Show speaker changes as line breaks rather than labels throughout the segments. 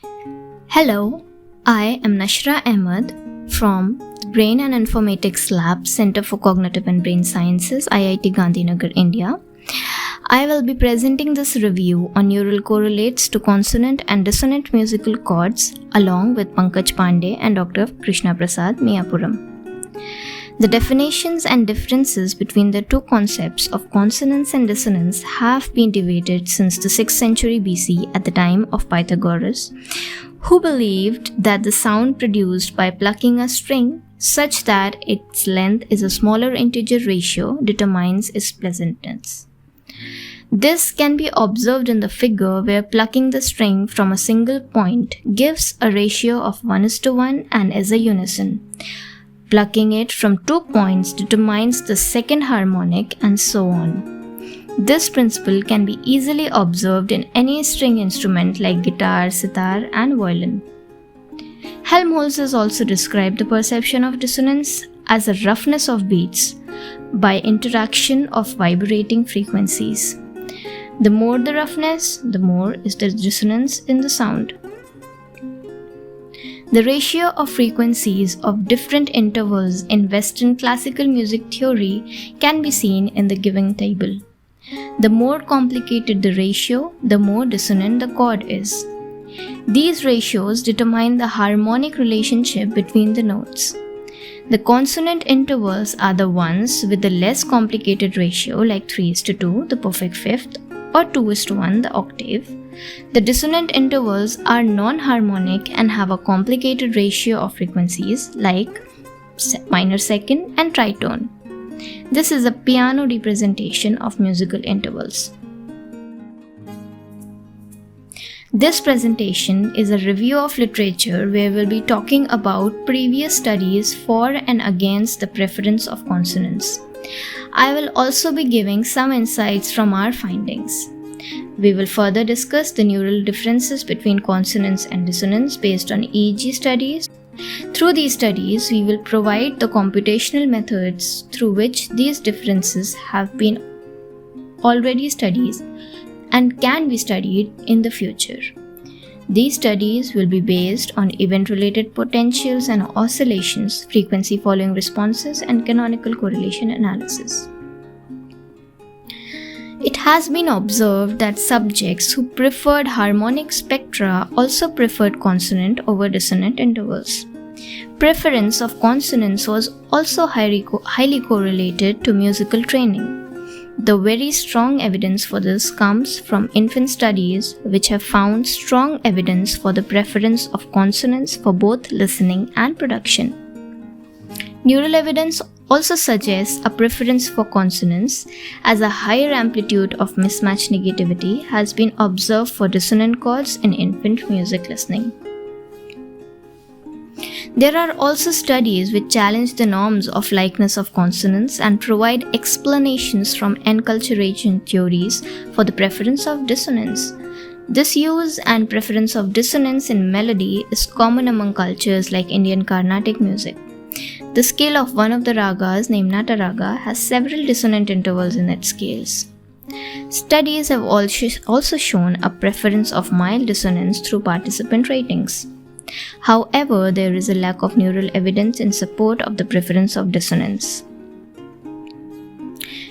Hello, I am Nashra Ahmad from Brain and Informatics Lab, Center for Cognitive and Brain Sciences, IIT Gandhinagar, India. I will be presenting this review on neural correlates to consonant and dissonant musical chords along with Pankaj Panday and Dr. Krishna Prasad, Miyapuram. The definitions and differences between the two concepts of consonance and dissonance have been debated since the 6th century BC at the time of Pythagoras, who believed that the sound produced by plucking a string such that its length is a smaller integer ratio determines its pleasantness. This can be observed in the figure where plucking the string from a single point gives a ratio of 1:1 and is a unison. Plucking it from 2 points determines the second harmonic and so on. This principle can be easily observed in any string instrument like guitar, sitar, and violin. Helmholtz has also described the perception of dissonance as a roughness of beats by interaction of vibrating frequencies. The more the roughness, the more is the dissonance in the sound. The ratio of frequencies of different intervals in Western classical music theory can be seen in the given table. The more complicated the ratio, the more dissonant the chord is. These ratios determine the harmonic relationship between the notes. The consonant intervals are the ones with the less complicated ratio like 3:2, the perfect fifth, or 2:1, the octave. The dissonant intervals are non-harmonic and have a complicated ratio of frequencies like minor second and tritone. This is a piano representation of musical intervals. This presentation is a review of literature where we'll be talking about previous studies for and against the preference of consonants. I will also be giving some insights from our findings. We will further discuss the neural differences between consonance and dissonance based on EEG studies. Through these studies, we will provide the computational methods through which these differences have been already studied and can be studied in the future. These studies will be based on event-related potentials and oscillations, frequency following responses, and canonical correlation analysis. It has been observed that subjects who preferred harmonic spectra also preferred consonant over dissonant intervals. Preference of consonance was also highly correlated to musical training. The very strong evidence for this comes from infant studies, which have found strong evidence for the preference of consonants for both listening and production. Neural evidence also suggests a preference for consonants, as a higher amplitude of mismatch negativity has been observed for dissonant chords in infant music listening. There are also studies which challenge the norms of likeness of consonants and provide explanations from enculturation theories for the preference of dissonance. This use and preference of dissonance in melody is common among cultures like Indian Carnatic music. The scale of one of the ragas, named Nata Raga, has several dissonant intervals in its scales. Studies have also shown a preference of mild dissonance through participant ratings. However, there is a lack of neural evidence in support of the preference of dissonance.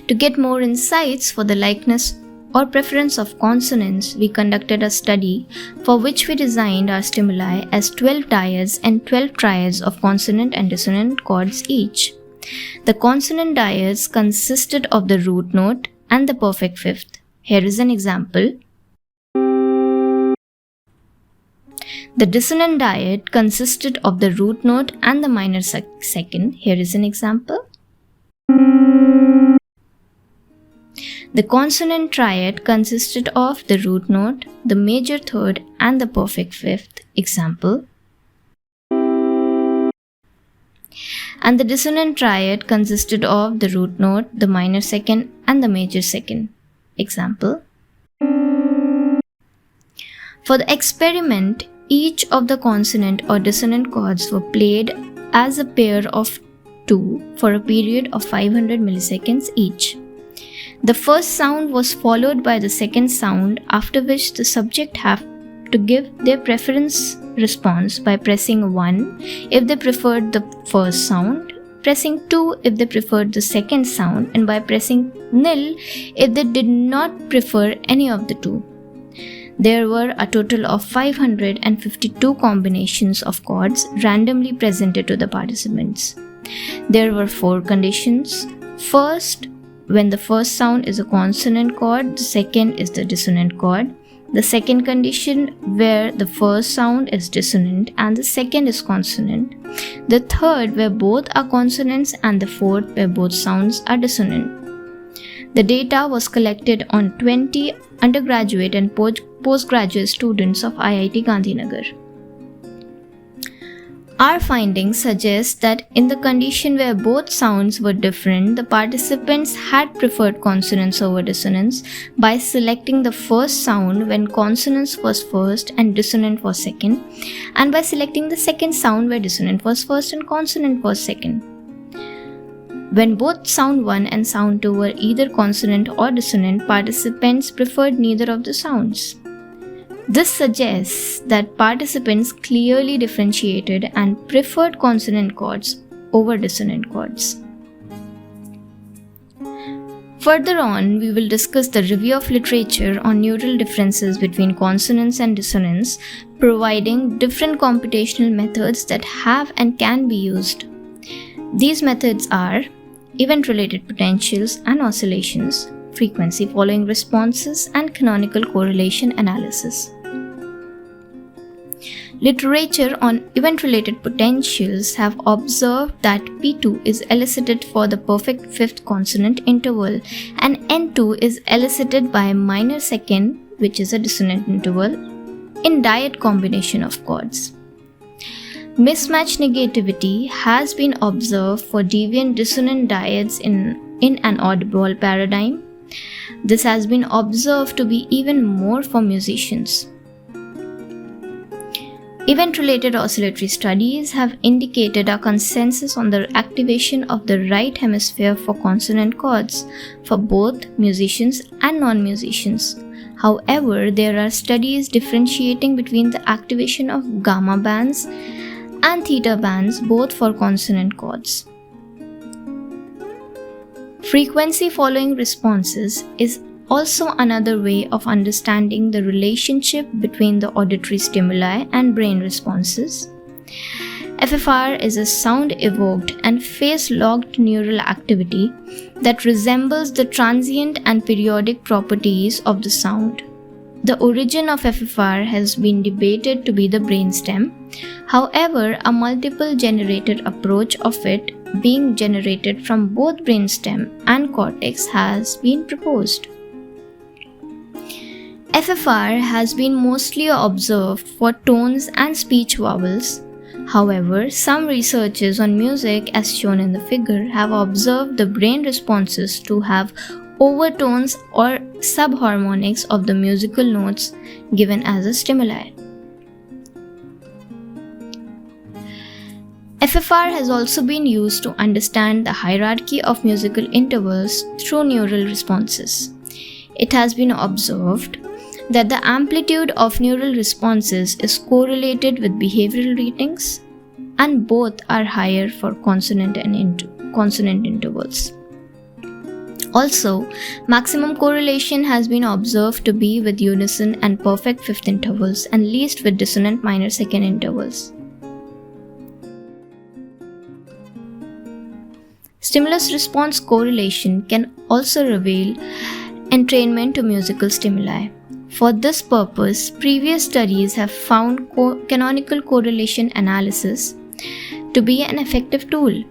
To get more insights for the likeness or preference of consonants, we conducted a study for which we designed our stimuli as 12 dyads and 12 triads of consonant and dissonant chords each. The consonant dyads consisted of the root note and the perfect fifth. Here is an example. The dissonant dyad consisted of the root note and the minor second. Here is an example. The consonant triad consisted of the root note, the major third, and the perfect fifth. Example. And the dissonant triad consisted of the root note, the minor second, and the major second. Example. For the experiment, each of the consonant or dissonant chords were played as a pair of 2 for a period of 500 milliseconds each. The first sound was followed by the second sound, after which the subject to give their preference response by pressing 1 if they preferred the first sound, pressing 2 if they preferred the second sound, and by pressing nil if they did not prefer any of the two. There were a total of 552 combinations of chords randomly presented to the participants. There were 4 conditions. First, when the first sound is a consonant chord, the second is the dissonant chord. The second condition where the first sound is dissonant and the second is consonant. The third where both are consonants, and the fourth where both sounds are dissonant. The data was collected on 20 undergraduate and postgraduate students of IIT Gandhinagar. Our findings suggest that in the condition where both sounds were different, the participants had preferred consonance over dissonance by selecting the first sound when consonance was first and dissonant was second, and by selecting the second sound where dissonant was first and consonant was second. When both sound 1 and sound 2 were either consonant or dissonant, participants preferred neither of the sounds. This suggests that participants clearly differentiated and preferred consonant chords over dissonant chords. Further on, we will discuss the review of literature on neural differences between consonance and dissonance, providing different computational methods that have and can be used. These methods are event-related potentials and oscillations, frequency following responses, and canonical correlation analysis. Literature on event-related potentials have observed that P2 is elicited for the perfect fifth consonant interval and N2 is elicited by a minor second, which is a dissonant interval, in dyad combination of chords. Mismatch negativity has been observed for deviant dissonant dyads in an audible paradigm. This has been observed to be even more for musicians. Event-related oscillatory studies have indicated a consensus on the activation of the right hemisphere for consonant chords for both musicians and non-musicians. However, there are studies differentiating between the activation of gamma bands and theta bands both for consonant chords. Frequency following responses is also another way of understanding the relationship between the auditory stimuli and brain responses. FFR is a sound-evoked and phase-locked neural activity that resembles the transient and periodic properties of the sound. The origin of FFR has been debated to be the brainstem. However, a multiple generated approach of it being generated from both brainstem and cortex has been proposed. FFR has been mostly observed for tones and speech vowels. However, some researchers on music, as shown in the figure, have observed the brain responses to have overtones or subharmonics of the musical notes given as a stimuli. FFR has also been used to understand the hierarchy of musical intervals through neural responses. It has been observed that the amplitude of neural responses is correlated with behavioral ratings, and both are higher for consonant intervals. Also, maximum correlation has been observed to be with unison and perfect fifth intervals and least with dissonant minor second intervals. Stimulus-response correlation can also reveal entrainment to musical stimuli. For this purpose, previous studies have found canonical correlation analysis to be an effective tool.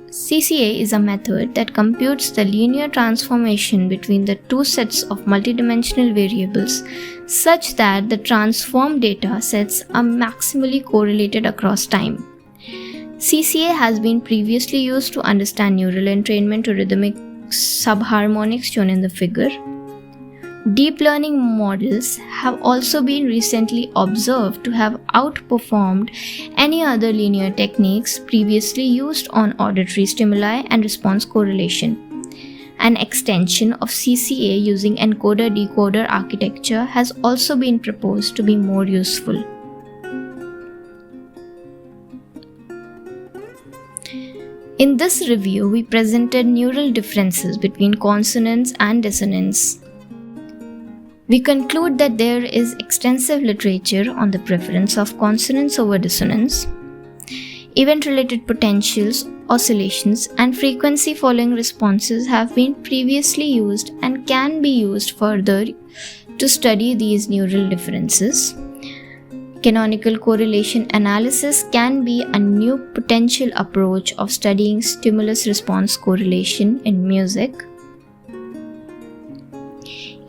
CCA is a method that computes the linear transformation between the two sets of multidimensional variables such that the transformed data sets are maximally correlated across time. CCA has been previously used to understand neural entrainment to rhythmic subharmonics shown in the figure. Deep learning models have also been recently observed to have outperformed any other linear techniques previously used on auditory stimuli and response correlation. An extension of CCA using encoder-decoder architecture has also been proposed to be more useful. In this review, we presented neural differences between consonance and dissonance. We conclude that there is extensive literature on the preference of consonance over dissonance. Event-related potentials, oscillations, and frequency-following responses have been previously used and can be used further to study these neural differences. Canonical correlation analysis can be a new potential approach of studying stimulus-response correlation in music.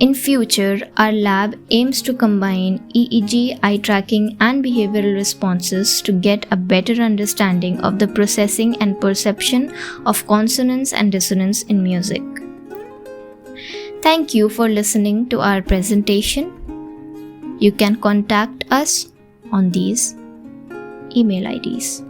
In future, our lab aims to combine EEG, eye tracking, and behavioral responses to get a better understanding of the processing and perception of consonance and dissonance in music. Thank you for listening to our presentation. You can contact us on these email IDs.